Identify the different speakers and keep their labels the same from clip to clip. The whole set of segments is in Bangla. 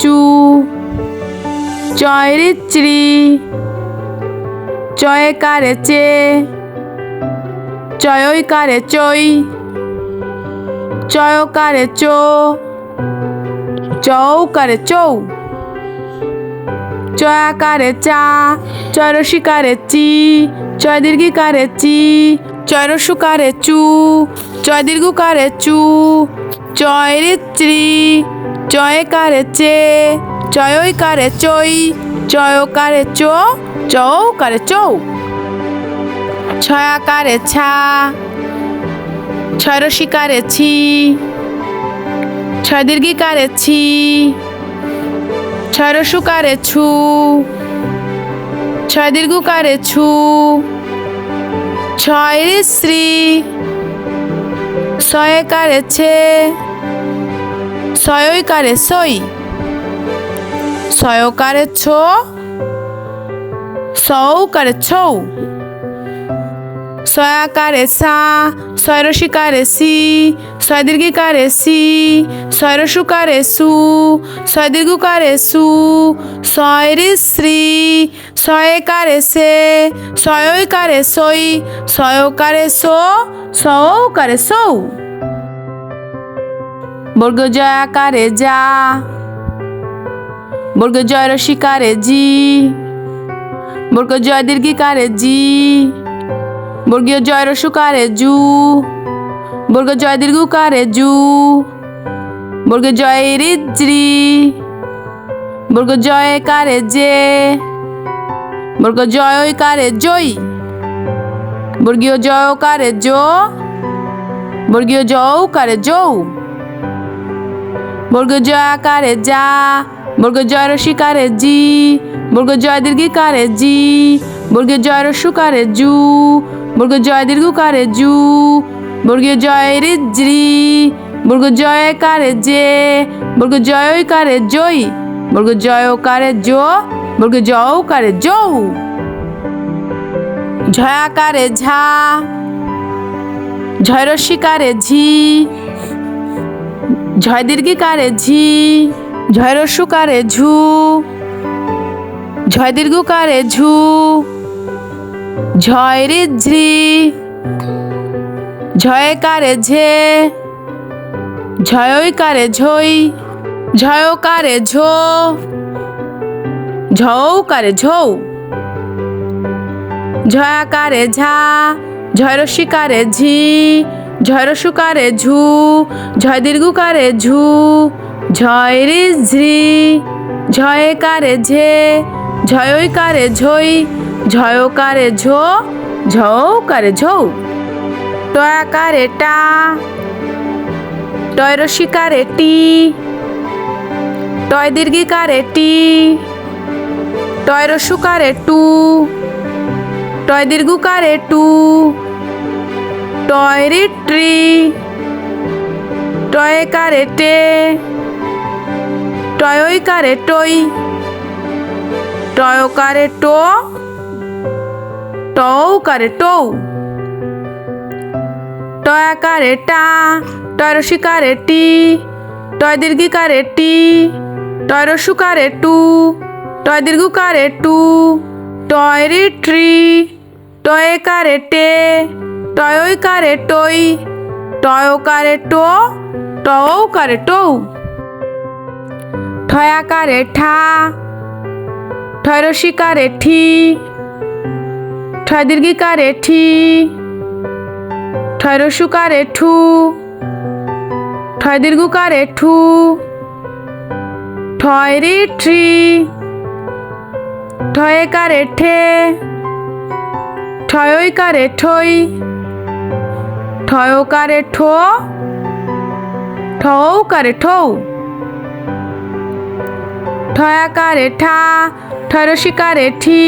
Speaker 1: চু, চয় রি, চয়কারে চে, চয়কারে চই, চয়কারে চো, চৌকারে চৌ, চয়াকারে চা, চয়রসিকারে চি, চয় দীর্ঘিকারে চি, চয়রসুকারে চু, চয় দীর্ঘকারে চু, চয় রি, চয়কারে চে, চয়ইকারে চই, চয়কারে চো, চৌকারে চৌ, ছয়াকারে ছা, ছয়রসিকারে ছি, ছয় দীর্ঘিকারে ছি, ছয়রসুকারে ছু, ছয় দীর্ঘকারে ছু, ছয় শ্রী, ছয়কারে ছে, ছয়ইকারে সই, ছয়কারে ছো, ছৌকারে ছৌ, ছয়াকারে সা, ছয়রসিকারে সি, ছয় দীর্ঘিকারে সি, ছয়রসুকারে সু, ছয় দীর্ঘকারে সু, ছয় শ্রী, ছয়কারে সে, ছয়ইকারে সই, ছয়কারে সো, ছৌকারে সৌ, বর্গ জয়াকারে যা, বর্গ জয় রসিকারে জি, বর্গ জয় দীর্ঘিকারে জি, বর্গীয় জয় রসুকারে জু, বর্গ জয় দীর্ঘকারে জু, বর্গ জয় রি, বর্গ জয়কারে জে, বর্গ জয়কারে জই, বর্গীয় জয়কারে জো, বর্গীয় যৌকারে যৌ, বর্গ জয়াকারে যা, বর্গ জয় রসিকারে জি, বর্গ জয় দীর্ঘিকারে জি, বর্গ জয় রসুকারে জু, বর্গ জয় দীর্ঘকারে জু, বর্গীয় জয় রি, বর্গ জয়কারে জে, বর্গ জয়কারে জই, বর্গ জয়কারে জো, বর্গ যৌকারে যৌ, ঝয়াকারে ঝা, ঝয় রসিকারে ঝি, ঝয় দীর্ঘিকারে ঝি, ঝয় রসুকারে ঝু, ঝয় দীর্ঘকারে ঝু, ঝয় ঝ্রি, ঝয়কারে ঝে, ঝয়ইকারে ঝই, ঝয়কারে ঝো, ঝৌকারে ঝৌ, ঝয়াকারে ঝা, ঝয় রসিকারে ঝি, ঝয় রসুকারে ঝু, ঝয় দীর্ঘকারে ঝু, ঝয় ঝ্রি, ঝয়কারে ঝে, ঝয়ইকারে ঝই, ঝয়কারে ঝো, ঝৌকারে ঝৌ, টয়াকারে টা, টয় রসিকারে টি, টয় দীর্ঘিকারে টি, টয় রসুকারে টু, টয় দীর্ঘকারে টু, টয় ট্রি, টয়কারে টে, টয়ইকারে টই, টয়কারে টো, টৌকারে টৌ, টয়াকারে টা, টয় রসিকারে টি, টয় দীর্ঘিকারে টি, টয় রসুকারে টু, টয় দীর্ঘকারে টু, টয় ট্রি, টয়কারে টে, টয়ইকারে টই, টয়কারে টো, টৌকারে টৌ, ঠয়াকারে ঠা, ঠয় রসিকারে ঠি, ঠয় দীর্ঘিকারে ঠি, ঠয় রসুকারে ঠু, ঠয় দীর্ঘকারে ঠু, ঠয় ট্রি, ঠয়কারে ঠে, ঠয়ইকারে ঠই, ঠয়কারে ঠো, ঠৌকারে ঠৌ, ঠয়াকারে ঠা, ঠয় রসিকারে ঠি,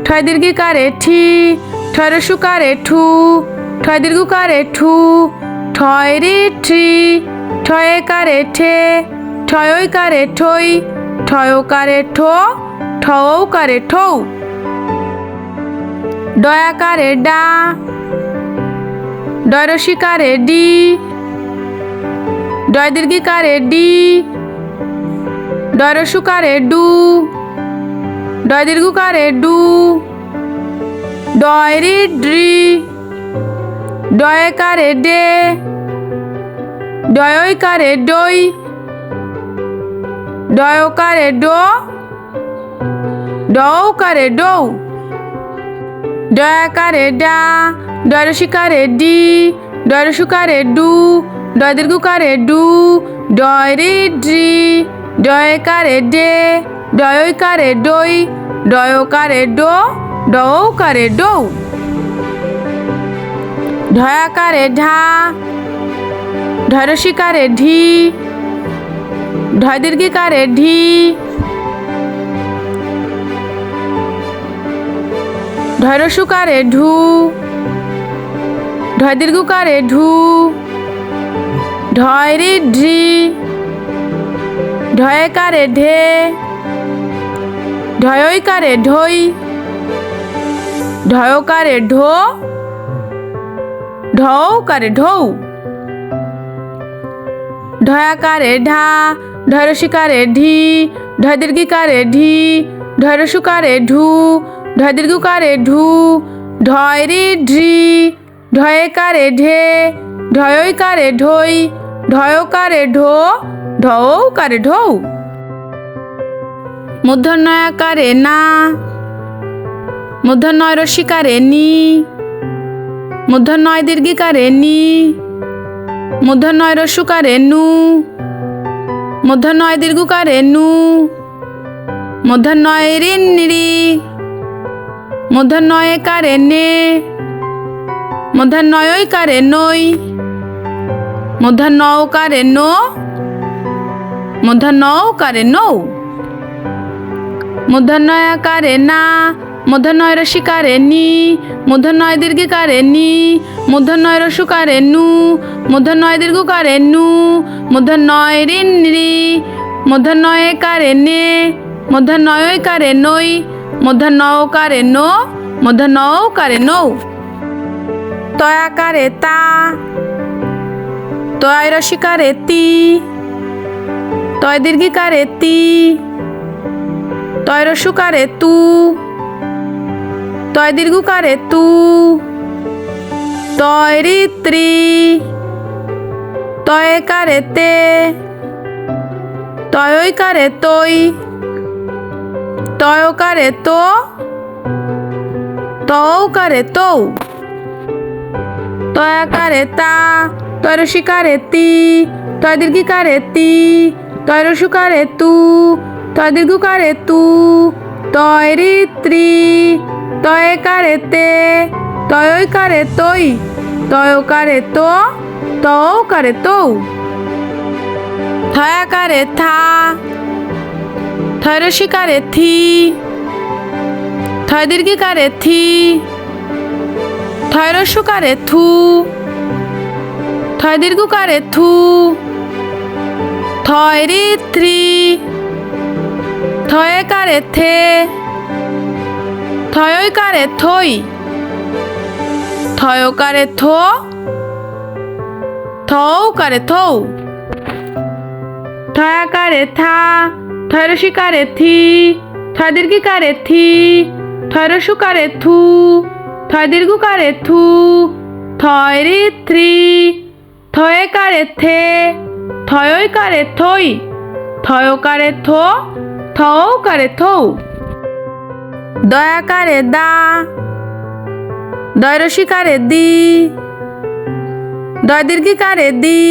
Speaker 1: ঠয় দীর্ঘিকারে ঠি, ঠয় রসুকারে ঠু, ঠয় দীর্ঘকারে ঠু, ঠয় ট্রি, ঠয়কারে ঠে, ঠয়ইকারে ঠই, ঠয়কারে ঠো, ঠৌকারে ঠৌ, ডয়াকারে ডা, ডয় রসিকারে ডি, ডয় দীর্ঘিকারে ডি, ডয় রসুকারে ডু, ডয় দীর্ঘকারে ডু, ডয় রি ড্রি, ডয়কারে ডে, ডয়কারে ডই, ডয়কারে ডো, ডৌকারে ডৌ, ডয়াকারে ডা, ডয় রসিকারে ডি, ডয় রসুকারে ডু, ডয় দীর্ঘকারে ডু, ডয় রি ড্রি, ডয়কারে ডে, ডয়কারে ডই, ডয়কারে ডো, ডৌকারে ডৌ, ঢয়াকারে ঢা, ঢয় রসিকারে ঢি, ঢয় দীর্ঘিকারে ঢি, ঢয় রসুকারে ঢু, ঢয় দীর্ঘকারে ঢু, ঢয় রি ঢ্রি, ঢয়কারে ঢে, ঢয়কারে ঢই, ঢয়কারে ঢো, ঢৌকারে ঢৌ, ঢয়াকারে ঢা, ঢয় রসিকারে ঢি, ঢয় দীর্ঘিকারে ঢি, ঢয় রসুকারে ঢু, ঢয় দীর্ঘকারে ঢু, ঢয় রি ঢ্রি, ঢয়কারে ঢে, ঢয়কারে ঢই, ঢয়কারে ঢো, ঢৌকারে ঢৌ, মূর্ধন্যয়াকারে না, মূর্ধন্যয় রসিকারে নি, মূর্ধন্যয় দীর্ঘিকারে নি, মূর্ধন্যয় রস্যকারে নু, মূর্ধন্যয় দীর্ঘকারে নু, মূর্ধন্যয় ঋণ রি, মূর্ধন্যয়কারে নে, মূর্ধন্যয়কারে নই, মূর্ধন্যকারে নো, মূর্ধন্যকারে নৌ, মূর্ধন্যয়াকারে না, মূর্ধন্যয় রসিকারে নি, মূর্ধন্যয় দীর্ঘিকারে নি, মূর্ধন্যয় রস্যকারে নু, মূর্ধন্যয় দীর্ঘকারে নু, মূর্ধন্যয় ঋণ রি, মূর্ধন্যয়কারে নে, মূর্ধন্যয়কারে নই, মূর্ধন্যকারে নো, মূর্ধন্যকারে নৌ, তয়াকারে তা, তয় রসিকারে তি, তয় দীর্ঘিকারে তি, তয় রস্যকারে তু, তয় দীর্ঘকারে তু, তয় রি ত্রি, তয়কারে তে, তয়কারে তৈ, তয়কারে তো, তৌকারে তৌ, তয়াকারে তা, তয় রসিকারে তি, তয় দীর্ঘিকারে তি, তয় রস্যকারে তু, তয় দীর্ঘকারে তু, তয় রি ত্রি, তয়কারে তে, তয়কারে তৈ, তয়কারে তো, তৌকারে তৌ, থয়াকারে থা, থয় রসিকারে থি, থয় দীর্ঘিকারে থি, থয় রস্যকারে থু, থয় দীর্ঘকারে থু, থয় রি থ্রি, থয়কারে থে, থয়কারে থই, থয়কারে থো, থৌকারে থৌ, থয়াকারে থা, থয় রসিকারে থি, থয় দীর্ঘিকারে থি, থয় রস্যকারে থু, থয় দীর্ঘকারে থু, থয় রি থ্রি, থয়কারে থে, থয়কারে থই, থয়কারে থো, থৌকারে থৌ, দয়াকারে দা, দয় রসিকারে দি, দয় দীর্ঘিকারে দি,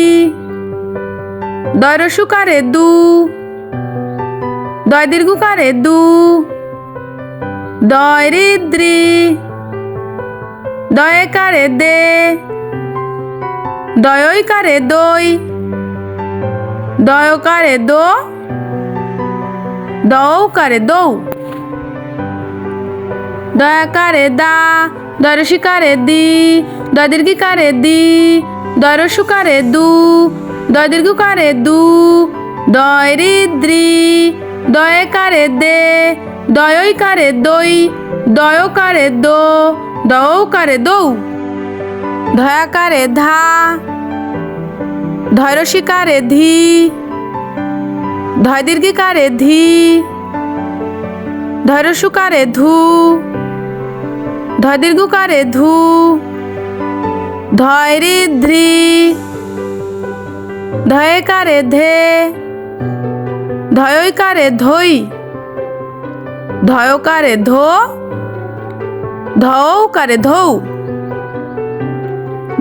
Speaker 1: দয় রস্যকারে দু, দয় দীর্ঘকারে দু, দয় রি দ্রি, দয়কারে দে, দয়কারে দই, দয়কারে দো, দৌকারে দৌ, দয়াকারে দা, দয় রসিকারে দি, দয় দীর্ঘিকারে দি, দয় রস্যকারে দু, দয় দীর্ঘকারে দু, দয় রি দ্রি, দয়কারে দে, দয়কারে দই, দয়কারে দো, দৌকারে দৌ, ধয়াকারে ধা, ধয় রসিকারে ধি, ধয় দীর্ঘিকারে ধি, ধয় রস্যকারে ধু, ধয় দীর্ঘকারে ধু, ধয় ঋদ্ধি, ধয়কারে ধে, ধয়কারে ধই, ধয়কারে ধো, ধৌকারে ধৌ,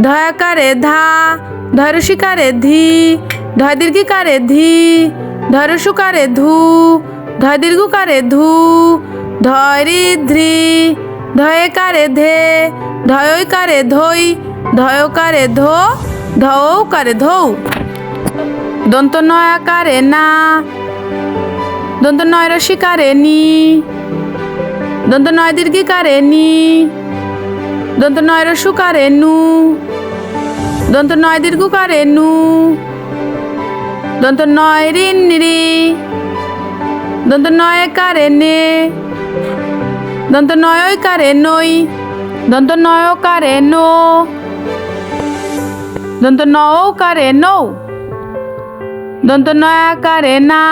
Speaker 1: ধয়াকারে ধা, ধয় রস্যিকারে ধি, ধয় দীর্ঘিকারে ধি, ধয় রস্যকারে ধু, ধয় দীর্ঘকারে ধু, ধয় ঋদ্ধি, ধয়কারে ধে, ধয়কারে ধই, ধয়কারে ধো, ধৌকারে ধৌ। দন্ত নয়াকারে না, দন্ত নয় রস্যিকারে নি, দন্ত নয় দীর্ঘিকারে নি, দন্ত নয় রস্যকারে নু, দন্ত নয় দীর্ঘকারে নু, দন্ত নয় ঋণ রি, দন্ত নয়কারে নে, দন্ত নয়কারে নই, দন্ত নয়কারে নো, দন্ত নৌকারে নৌ, দন্ত নয়াকারে না।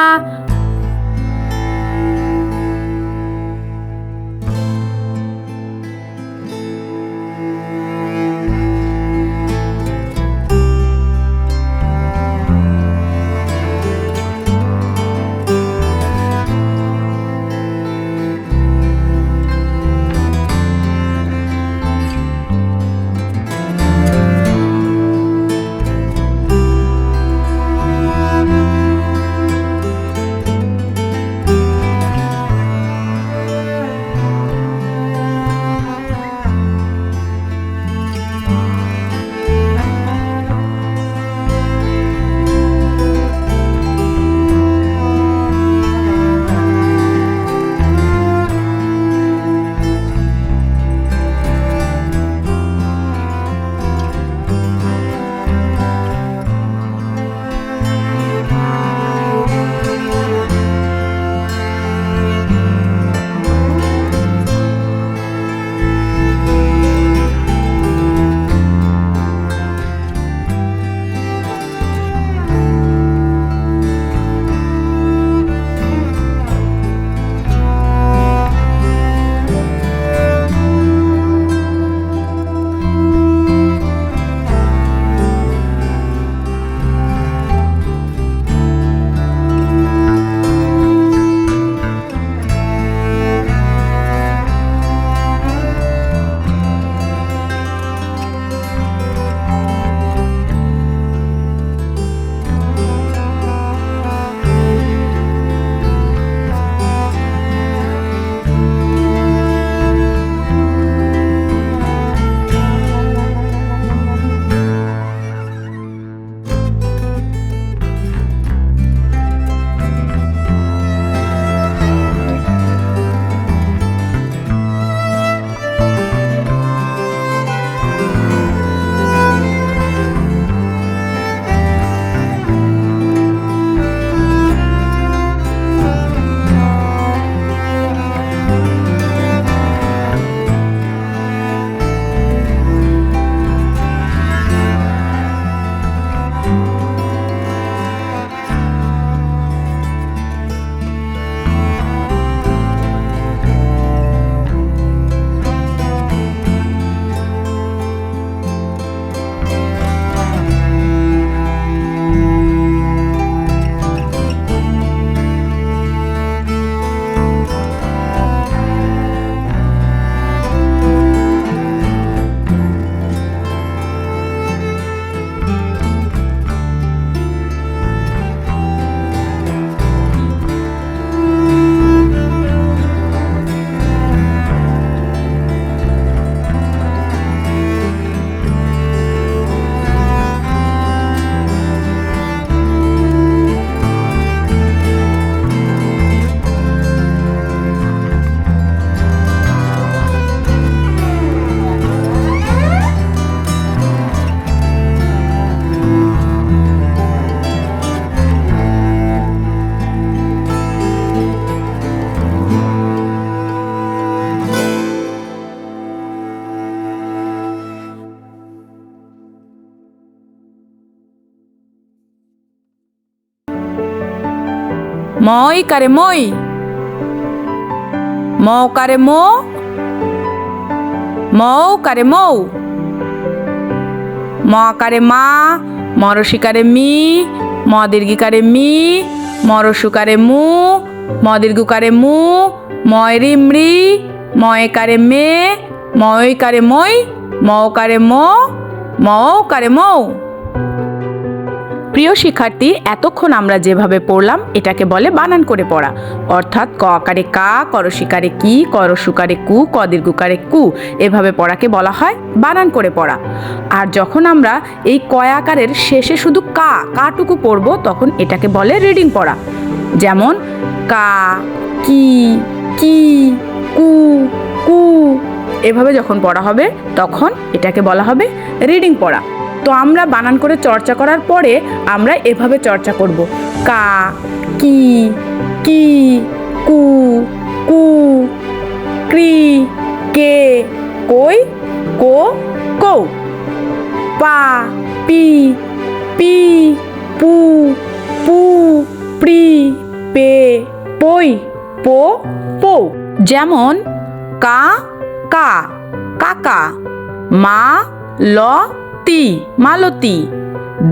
Speaker 1: মই কারে মই, মৌ কারে মো, মৌ কারে মৌ, ম আকারে মা, মরসিকারে মি, ম দীর্ঘিকারে মি, মরসুকারে মু, ম দীর্ঘকারে মু, ময় রিমড়ি, ময়কারে মে, ময়কারে মই, মৌকারে মো, মৌকারে মৌ। প্রিয় শিক্ষার্থী, এতক্ষণ আমরা যেভাবে পড়লাম এটাকে বলে বানান করে পড়া। অর্থাৎ ক আকারে কা, করসিকারে কি, করসুকারে কু, ক দীর্ঘকারে কু, এভাবে পড়াকে বলা হয় বানান করে পড়া। আর যখন আমরা এই কয় আকারের শেষে শুধু কাটুকু পড়ব তখন এটাকে বলে রিডিং পড়া। যেমন কা, কি, কি, কু, কু, এভাবে যখন পড়া হবে তখন এটাকে বলা হবে রিডিং পড়া। তো আমরা বানান করে চর্চা করার পরে আমরা এভাবে চর্চা করব। কা, কি, কি, কু, কু, ক্রি, কে, কই, কো, কৌ, পা, পি, পি, পু, পু, প্রি, পে, পই, পো, পৌ। যেমন কা, কা, কাকা, মা, ল, তি, মালতী,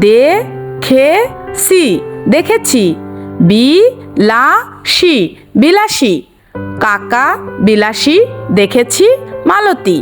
Speaker 1: দে, খে, সি, দেখেছি, বি, লা, সি, বিলাসী, কাকা, বিলাসী, দেখেছি, মালতী।